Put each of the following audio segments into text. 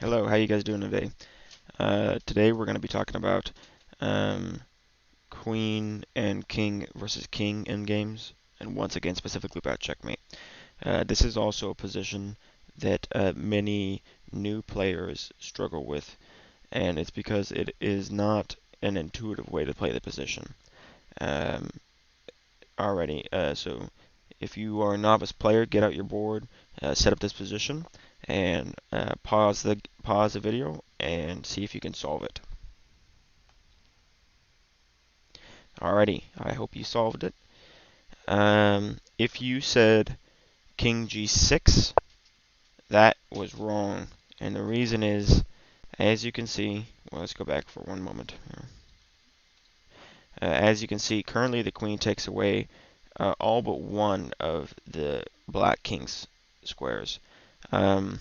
Hello, how you guys doing today? Today we're going to be talking about um, queen and king versus king in games, and once again specifically about checkmate. This is also a position that many new players struggle with, and it's because it is not an intuitive way to play the position um, already. So if you are a novice player, get out your board, set up this position, and pause the video and see if you can solve it. Alrighty, I hope you solved it. If you said King G6, that was wrong, and the reason is, as you can see, well, let's go back for one moment here. As you can see, currently the queen takes away all but one of the black king's squares. Um,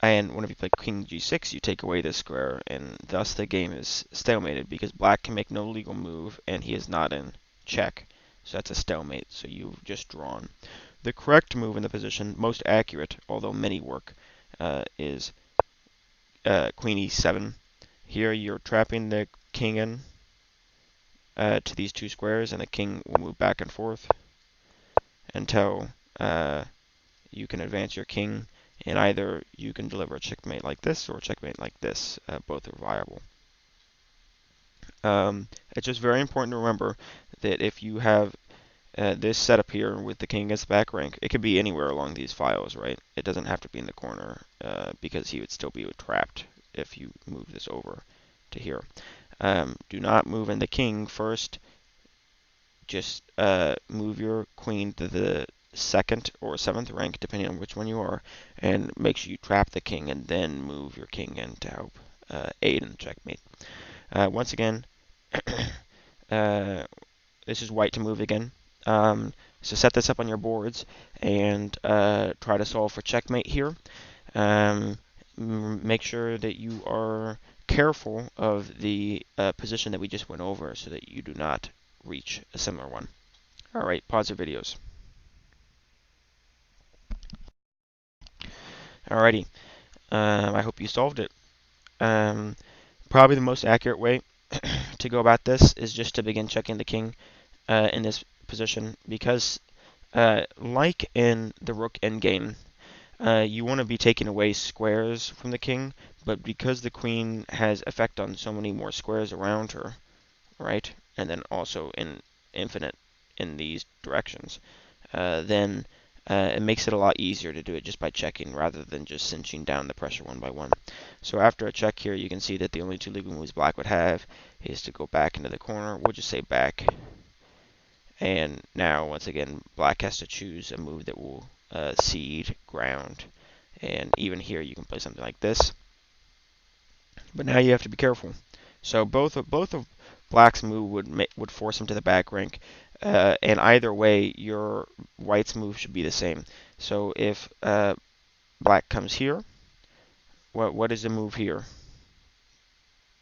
And whenever you play King G6, you take away this square, and thus the game is stalemated because black can make no legal move, and he is not in check. So that's a stalemate, so you've just drawn. The correct move in the position, most accurate, although many work, is Queen E7. Here you're trapping the king in to these two squares, and the king will move back and forth until you can advance your king, and either you can deliver a checkmate like this or a checkmate like this. Both are viable. It's just very important to remember that if you have this setup here with the king against the back rank, it could be anywhere along these files, right? It doesn't have to be in the corner because he would still be trapped if you move this over to here. Do not move in the king first. Just move your queen to the second or seventh rank, depending on which one you are, and make sure you trap the king and then move your king in to help aid in checkmate. Once again, uh, this is white to move again. So set this up on your boards and try to solve for checkmate here. Um, make sure that you are careful of the position that we just went over so that you do not reach a similar one. All right, pause your videos. Alrighty, I hope you solved it. Um, Probably the most accurate way to go about this is just to begin checking the king in this position because, like in the rook endgame, you want to be taking away squares from the king, but because the queen has effect on so many more squares around her, right, and then also in infinite in these directions, then it makes it a lot easier to do it just by checking rather than just cinching down the pressure one by one. So after a check here, you can see that the only two legal moves black would have is to go back into the corner. We'll just say back. And now, once again, black has to choose a move that will cede ground. And even here, you can play something like this. But now you have to be careful. So both of black's move would force him to the back rank, and either way, your white's move should be the same. So if black comes here, what is the move here?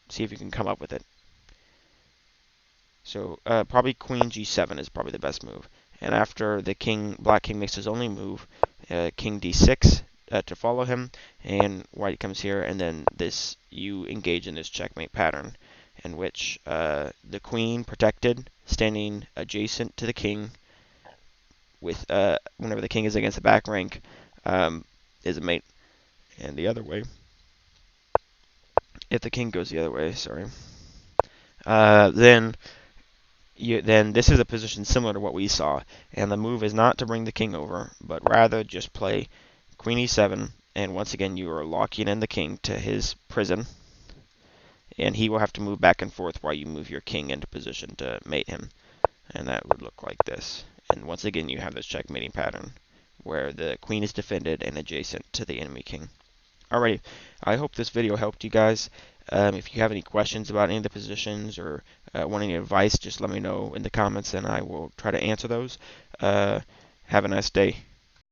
See if you can come up with it. So probably Queen G7 is probably the best move. And after the black king makes his only move, King D6 to follow him, and white comes here, and then you engage in this checkmate pattern, in which the queen protected, standing adjacent to the king, with whenever the king is against the back rank, is a mate. And the other way, if the king goes the other way, sorry, then this is a position similar to what we saw, and the move is not to bring the king over, but rather just play Queen E7, and once again you are locking in the king to his prison, and he will have to move back and forth while you move your king into position to mate him, and that would look like this. And once again you have this checkmating pattern, where the queen is defended and adjacent to the enemy king. Alrighty, I hope this video helped you guys. If you have any questions about any of the positions or want any advice, just let me know in the comments and I will try to answer those. Have a nice day.